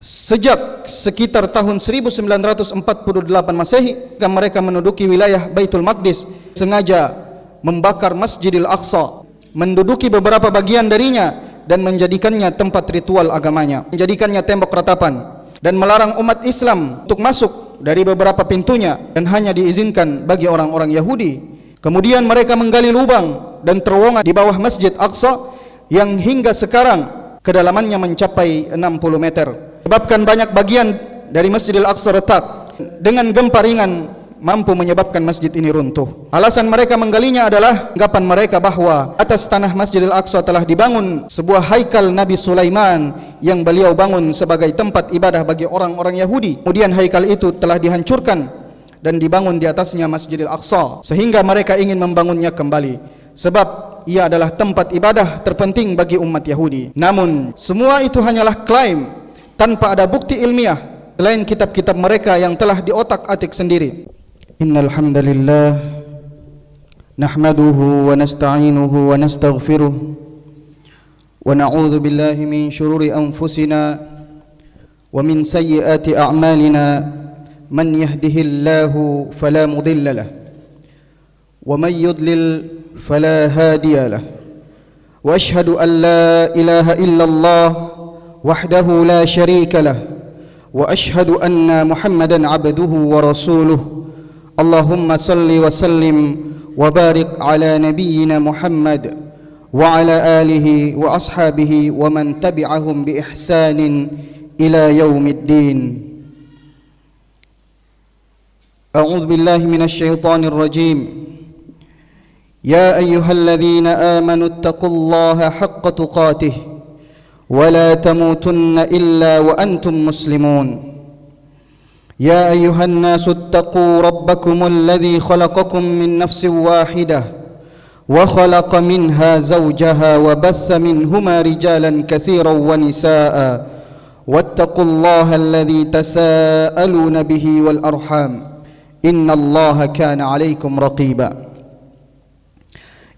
Sejak sekitar tahun 1948 Masehi, mereka menduduki wilayah Baitul Maqdis, sengaja membakar Masjidil Aqsa, menduduki beberapa bagian darinya dan menjadikannya tempat ritual agamanya, menjadikannya tembok ratapan, dan melarang umat Islam untuk masuk dari beberapa pintunya dan hanya diizinkan bagi orang-orang Yahudi. Kemudian mereka menggali lubang dan terowongan di bawah Masjid Aqsa yang hingga sekarang kedalamannya mencapai 60 meter. Sebabkan banyak bagian dari Masjidil Aqsa retak, dengan gempa ringan mampu menyebabkan masjid ini runtuh. Alasan mereka menggalinya adalah anggapan mereka bahwa atas tanah Masjidil Aqsa telah dibangun sebuah haikal Nabi Sulaiman yang beliau bangun sebagai tempat ibadah bagi orang-orang Yahudi. Kemudian haikal itu telah dihancurkan dan dibangun di atasnya Masjidil Aqsa, sehingga mereka ingin membangunnya kembali sebab ia adalah tempat ibadah terpenting bagi umat Yahudi. Namun semua itu hanyalah klaim tanpa ada bukti ilmiah selain kitab-kitab mereka yang telah diotak-atik sendiri. Innal hamdalillah nahmaduhu wa nasta'inuhu wa nastaghfiruh wa na'udzu billahi min shururi anfusina wa min sayyiati a'malina man yahdihillahu fala mudilla lahu wa man yudlil fala hadiya lahu wa ashhadu an la ilaha illallah wahdahu la syarika lah wa ashhadu anna Muhammadan abduhu wa rasuluh. Allahumma salli wa sallim wa barik ala nabiyyina Muhammad wa ala alihi wa ashabihi wa man tabi'ahum bi ihsanin ila yaumiddin. A'udzu billahi minasy syaithanir rajim. Ya ayyuhalladzina amanu taqullaha haqqa tuqatih ولا تموتن إلا وأنتم مسلمون يا أيها الناس اتقوا ربكم الذي خلقكم من نفس واحدة وخلق منها زوجها وبث منهما رجالا كثيرا ونساء واتقوا الله الذي تساءلون به والأرحام إن الله كان عليكم رقيبا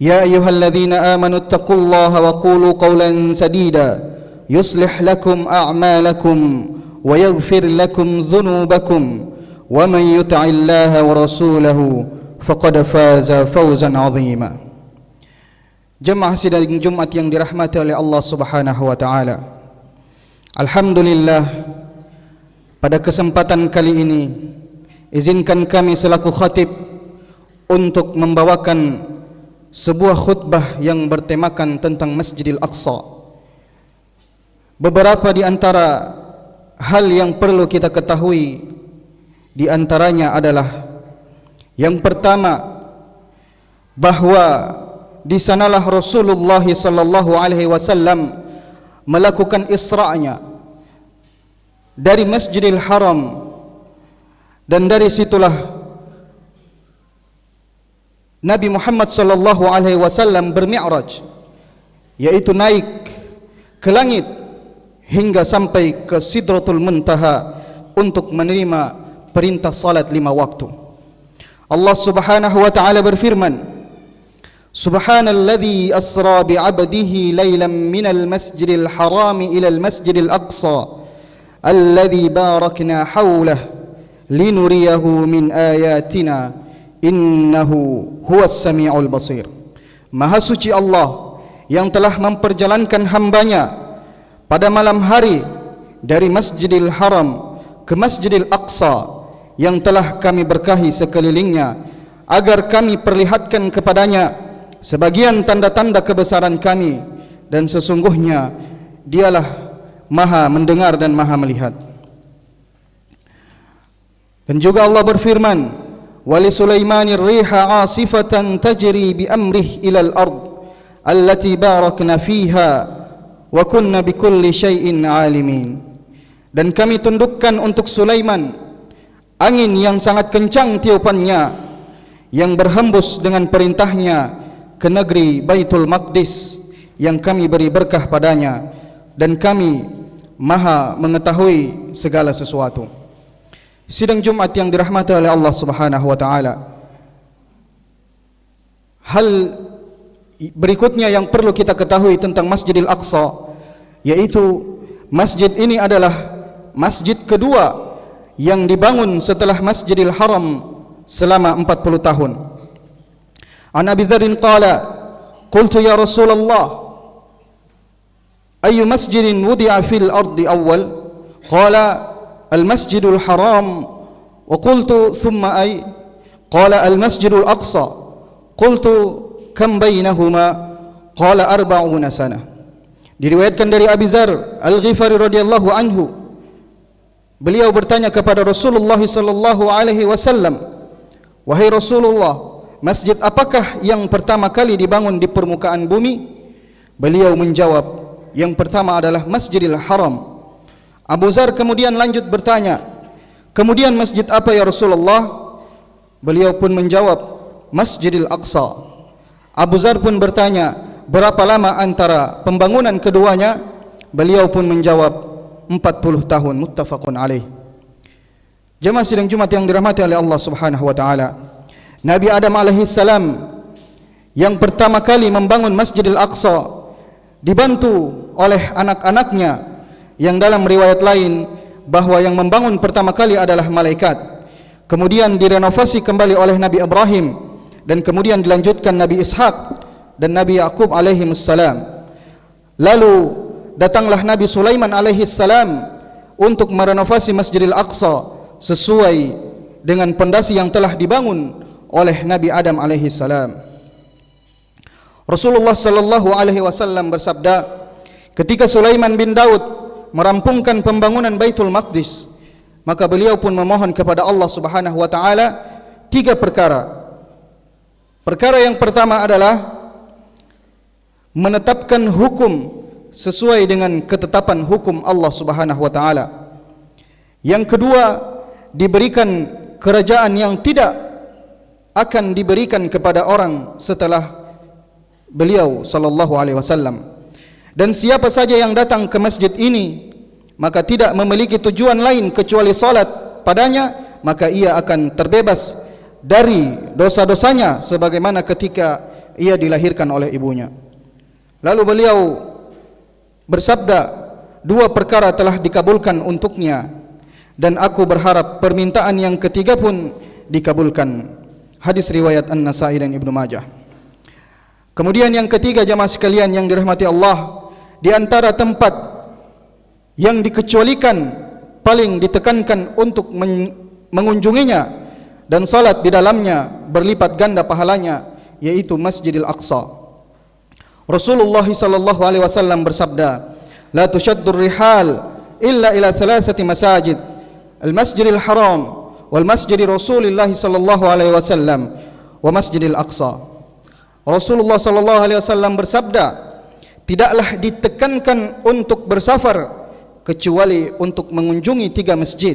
يا أيها الذين آمنوا اتقوا الله وقولوا قولا سديدا يصلح لكم أعمالكم ويغفر لكم ذنوبكم ومن يطع الله ورسوله فقد فاز فوزا عظيما. Jemaah sidang Jumat yang dirahmati oleh Allah Subhanahu wa taala. Alhamdulillah, pada kesempatan kali ini izinkan kami selaku khatib untuk membawakan sebuah khutbah yang bertemakan tentang Masjidil Aqsa. Beberapa di antara hal yang perlu kita ketahui di antaranya adalah yang pertama, bahwa di sanalah Rasulullah sallallahu alaihi wasallam melakukan Isra'nya dari Masjidil Haram, dan dari situlah Nabi Muhammad sallallahu alaihi wasallam bermi'raj, yaitu naik ke langit hingga sampai ke Sidratul Muntaha untuk menerima perintah salat 5 waktu. Allah Subhanahu wa taala berfirman, Subhanalladzi asra bi'abdihi lailan minal masjidil harami ilal masjidil aqsa alladzi barakna hawlah linuriyahu min ayatina innahu huwas sami'ul basir. Maha suci Allah yang telah memperjalankan hambanya pada malam hari dari Masjidil Haram ke Masjidil Aqsa yang telah kami berkahi sekelilingnya, agar kami perlihatkan kepadanya sebagian tanda-tanda kebesaran kami, dan sesungguhnya dialah maha mendengar dan maha melihat. Dan juga Allah berfirman, Wali Sulaimanir riha asifatan tajri bi amrih ilal ard allati barakna fiha wa kunna bikulli syai'in alimin. Dan kami tundukkan untuk Sulaiman angin yang sangat kencang tiupannya, yang berhembus dengan perintahnya ke negeri Baitul Maqdis yang kami beri berkah padanya, dan kami maha mengetahui segala sesuatu. Sidang Jumat yang dirahmati oleh Allah Subhanahu wa taala, hal berikutnya yang perlu kita ketahui tentang Masjidil Aqsa, yaitu masjid ini adalah masjid kedua yang dibangun setelah Masjidil Haram selama 40 tahun. An Abi Dzar qala qultu ya Rasulullah ayyu masjidin wudi'a fil ardi awwal qala al Masjidul Haram wa qultu thumma ay qala al Masjidul Aqsa qultu kam bainahuma qala 40 sanah. Diriwayatkan dari Abi Dzar Al-Ghifari radhiyallahu anhu, beliau bertanya kepada Rasulullah sallallahu alaihi wasallam, wahai Rasulullah, masjid apakah yang pertama kali dibangun di permukaan bumi? Beliau menjawab, yang pertama adalah Masjidil Haram. Abu Dzar kemudian lanjut bertanya, kemudian masjid apa ya Rasulullah? Beliau pun menjawab, Masjidil Aqsa. Abu Dzar pun bertanya, berapa lama antara pembangunan keduanya? Beliau pun menjawab 40 tahun. Muttafaqun alaih. Jemaah sidang Jumat yang dirahmati oleh Allah Subhanahu wa taala, Nabi Adam alaihi salam yang pertama kali membangun Masjidil Aqsa dibantu oleh anak-anaknya, yang dalam riwayat lain bahwa yang membangun pertama kali adalah malaikat. Kemudian direnovasi kembali oleh Nabi Ibrahim, dan kemudian dilanjutkan Nabi Ishaq dan Nabi Yaqub alaihi salam. Lalu datanglah Nabi Sulaiman alaihi salam untuk merenovasi Masjidil Aqsa sesuai dengan pondasi yang telah dibangun oleh Nabi Adam alaihi salam. Rasulullah sallallahu alaihi wasallam bersabda, ketika Sulaiman bin Daud merampungkan pembangunan Baitul Maqdis, maka beliau pun memohon kepada Allah Subhanahu wa taala 3 perkara. Perkara yang pertama adalah menetapkan hukum sesuai dengan ketetapan hukum Allah Subhanahu wa taala. Yang kedua, diberikan kerajaan yang tidak akan diberikan kepada orang setelah beliau sallallahu alaihi wasallam. Dan siapa saja yang datang ke masjid ini maka tidak memiliki tujuan lain kecuali salat padanya, maka ia akan terbebas dari dosa-dosanya sebagaimana ketika ia dilahirkan oleh ibunya. Lalu beliau bersabda, 2 perkara telah dikabulkan untuknya, dan aku berharap permintaan yang ketiga pun dikabulkan. Hadis riwayat An-Nasa'i dan Ibnu Majah. Kemudian yang ketiga, jamaah sekalian yang dirahmati Allah, di antara tempat yang dikecualikan, paling ditekankan untuk mengunjunginya dan salat di dalamnya berlipat ganda pahalanya, yaitu Masjidil Aqsa. Rasulullah sallallahu alaihi wasallam bersabda, la tushaddur rihal illa ila 3 masajid, al-Masjidil Haram wal Masjid Rasulillah sallallahu alaihi wasallam wa Masjidil Aqsa. Rasulullah sallallahu alaihi wasallam bersabda, tidaklah ditekankan untuk bersafar kecuali untuk mengunjungi 3 masjid.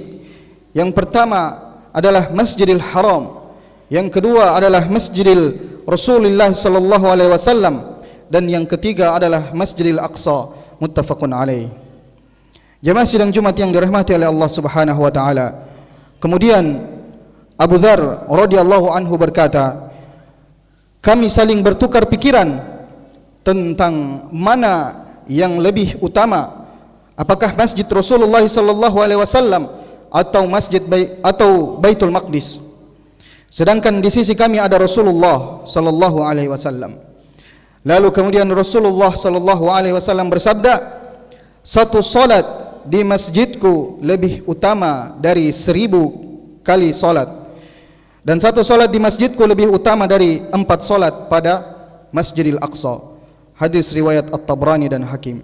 Yang pertama adalah Masjidil Haram, yang kedua adalah Masjidil Rasulillah sallallahu alaihi wasallam, dan yang ketiga adalah Masjidil Aqsa. Muttafaqun alaih. Jemaah sidang Jumat yang dirahmati oleh Allah Subhanahu wa taala. Kemudian Abu Dzar radhiyallahu anhu berkata, kami saling bertukar pikiran tentang mana yang lebih utama, apakah Masjid Rasulullah sallallahu alaihi wasallam atau Baitul Maqdis. Sedangkan di sisi kami ada Rasulullah sallallahu alaihi wasallam. Lalu kemudian Rasulullah sallallahu alaihi wasallam bersabda, 1 salat di masjidku lebih utama dari 1000 kali salat, dan 1 salat di masjidku lebih utama dari 4 salat pada Masjidil Aqsa. Hadis riwayat At-Tabrani dan Hakim.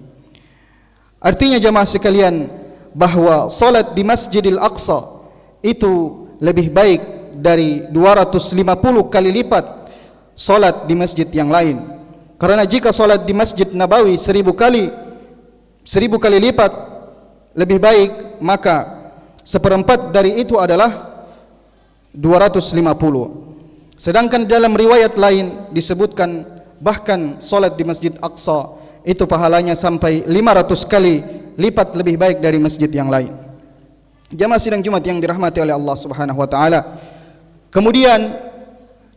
Artinya jamaah sekalian, bahwa salat di Masjidil Aqsa itu lebih baik dari 250 kali lipat salat di masjid yang lain. Karena jika salat di Masjid Nabawi 1000 kali lipat lebih baik, maka 1/4 dari itu adalah 250. Sedangkan dalam riwayat lain disebutkan bahkan salat di Masjid Aqsa itu pahalanya sampai 500 kali lipat lebih baik dari masjid yang lain. Jamaah sidang Jumat yang dirahmati oleh Allah Subhanahu wa taala. Kemudian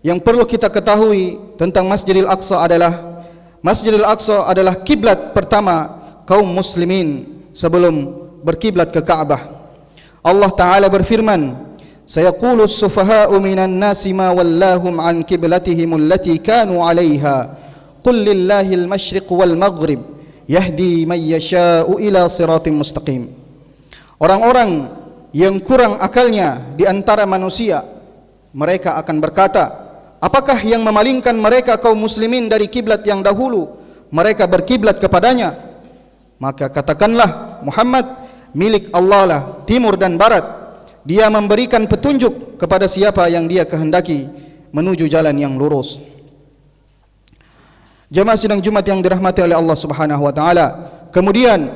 yang perlu kita ketahui tentang Masjidil Aqsa adalah Masjidil Aqsa adalah kiblat pertama kaum muslimin sebelum berkiblat ke Ka'bah. Allah Ta'ala berfirman, sayaqulu as-sufaha'u minan nasi ma wallahum an qiblatihim allati kanu 'alayha qul lillahil masyriq wal maghrib yahdi man yasha'u ila siratim mustaqim. Orang-orang yang kurang akalnya di antara manusia, mereka akan berkata, apakah yang memalingkan mereka kaum muslimin dari kiblat yang dahulu mereka berkiblat kepadanya? Maka katakanlah, Muhammad, milik Allah lah timur dan barat. Dia memberikan petunjuk kepada siapa yang dia kehendaki menuju jalan yang lurus. Jamaah sidang Jumat yang dirahmati oleh Allah Subhanahu wa taala. Kemudian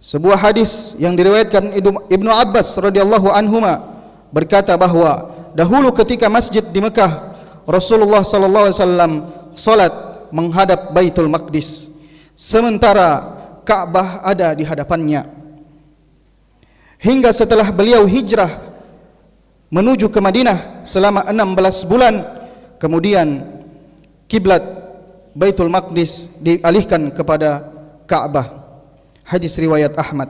sebuah hadis yang diriwayatkan Ibnu Abbas radhiyallahu anhuma berkata bahwa dahulu ketika masjid di Mekah, Rasulullah sallallahu alaihi wasallam salat menghadap Baitul Maqdis, sementara Ka'bah ada di hadapannya. Hingga setelah beliau hijrah menuju ke Madinah selama 16 bulan, kemudian kiblat Baitul Maqdis dialihkan kepada Ka'bah. Hadis riwayat Ahmad.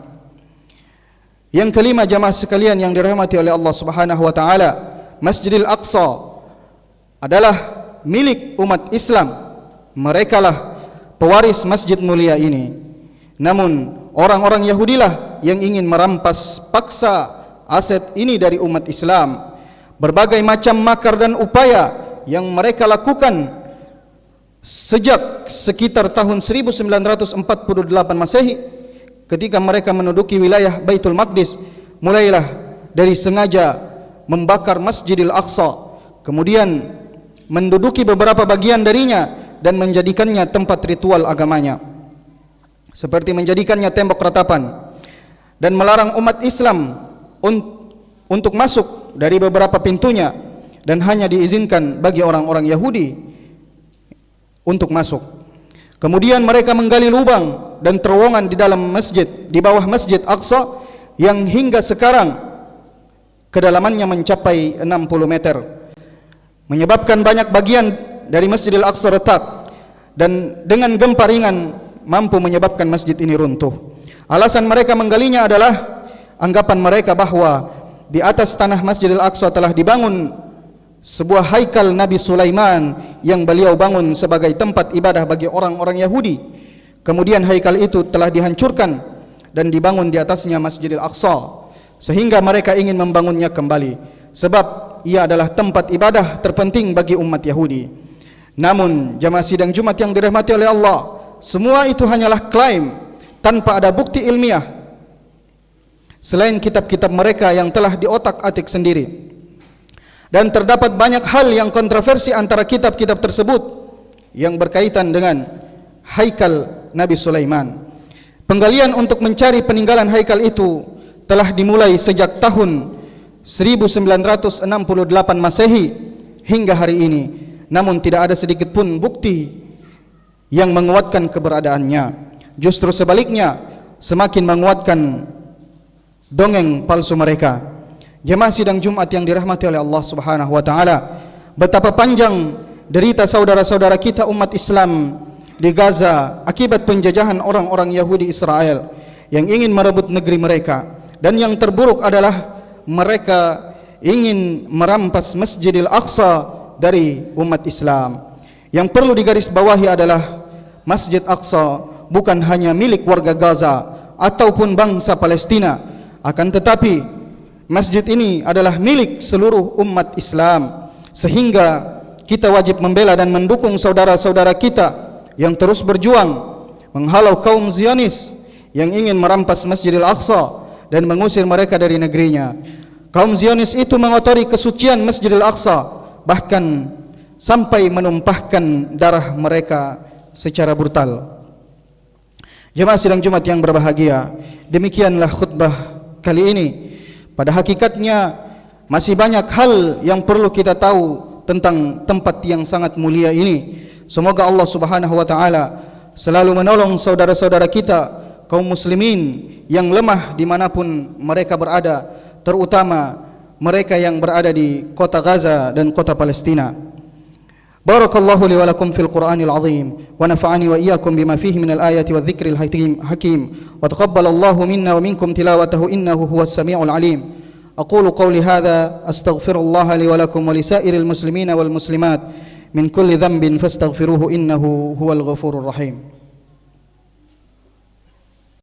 Yang kelima, jamaah sekalian yang dirahmati oleh Allah Subhanahu wa taala, Masjidil Aqsa adalah milik umat Islam. Merekalah pewaris masjid mulia ini. Namun orang-orang Yahudilah yang ingin merampas paksa aset ini dari umat Islam. Berbagai macam makar dan upaya yang mereka lakukan sejak sekitar tahun 1948 Masehi, ketika mereka menduduki wilayah Baitul Maqdis, mulailah dari sengaja membakar Masjidil Aqsa, kemudian menduduki beberapa bagian darinya dan menjadikannya tempat ritual agamanya, seperti menjadikannya tembok ratapan, dan melarang umat Islam untuk masuk dari beberapa pintunya, dan hanya diizinkan bagi orang-orang Yahudi untuk masuk. Kemudian mereka menggali lubang dan terowongan di dalam masjid, di bawah Masjid Aqsa, yang hingga sekarang kedalamannya mencapai 60 meter, menyebabkan banyak bagian dari Masjidil Aqsa retak, dan dengan gempa ringan mampu menyebabkan masjid ini runtuh. Alasan mereka menggalinya adalah anggapan mereka bahwa di atas tanah Masjidil Aqsa telah dibangun sebuah haikal Nabi Sulaiman yang beliau bangun sebagai tempat ibadah bagi orang-orang Yahudi. Kemudian haikal itu telah dihancurkan dan dibangun di atasnya Masjidil Aqsa, sehingga mereka ingin membangunnya kembali, sebab ia adalah tempat ibadah terpenting bagi umat Yahudi. Namun jamaah sidang Jumat yang dirahmati oleh Allah, semua itu hanyalah klaim tanpa ada bukti ilmiah selain kitab-kitab mereka yang telah diotak-atik sendiri. Dan terdapat banyak hal yang kontroversi antara kitab-kitab tersebut yang berkaitan dengan haikal Nabi Sulaiman. Penggalian untuk mencari peninggalan haikal itu telah dimulai sejak tahun 1968 Masehi hingga hari ini. Namun tidak ada sedikit pun bukti yang menguatkan keberadaannya. Justru sebaliknya, semakin menguatkan dongeng palsu mereka. Jemaah sidang Jumat yang dirahmati oleh Allah Subhanahu wa taala, betapa panjang derita saudara-saudara kita umat Islam di Gaza akibat penjajahan orang-orang Yahudi Israel yang ingin merebut negeri mereka. Dan yang terburuk adalah mereka ingin merampas Masjidil Aqsa dari umat Islam. Yang perlu digarisbawahi adalah Masjid Aqsa bukan hanya milik warga Gaza ataupun bangsa Palestina, akan tetapi masjid ini adalah milik seluruh umat Islam, sehingga kita wajib membela dan mendukung saudara-saudara kita yang terus berjuang menghalau kaum Zionis yang ingin merampas Masjidil Aqsa dan mengusir mereka dari negerinya. Kaum Zionis itu mengotori kesucian Masjidil Aqsa, bahkan sampai menumpahkan darah mereka secara brutal. Jemaah sidang Jumat yang berbahagia, demikianlah khutbah kali ini. Pada hakikatnya masih banyak hal yang perlu kita tahu tentang tempat yang sangat mulia ini. Semoga Allah Subhanahu wa taala selalu menolong saudara-saudara kita kaum muslimin yang lemah dimanapun mereka berada, terutama mereka yang berada di kota Gaza dan kota Palestina. Barakallahu li wa lakum fil Qur'anil azim wa nafa'ani wa iyyakum bima fihi minal ayati wadh-dhikril hakim wa taqabbalallahu minna wa minkum tilawatahu innahu huwas samiul alim. Aqulu qawli hadha astaghfirullaha li wa lakum wa lisairil muslimina wal muslimat min kulli dhanbin fastaghfiruhu innahu huwal ghafurur rahim.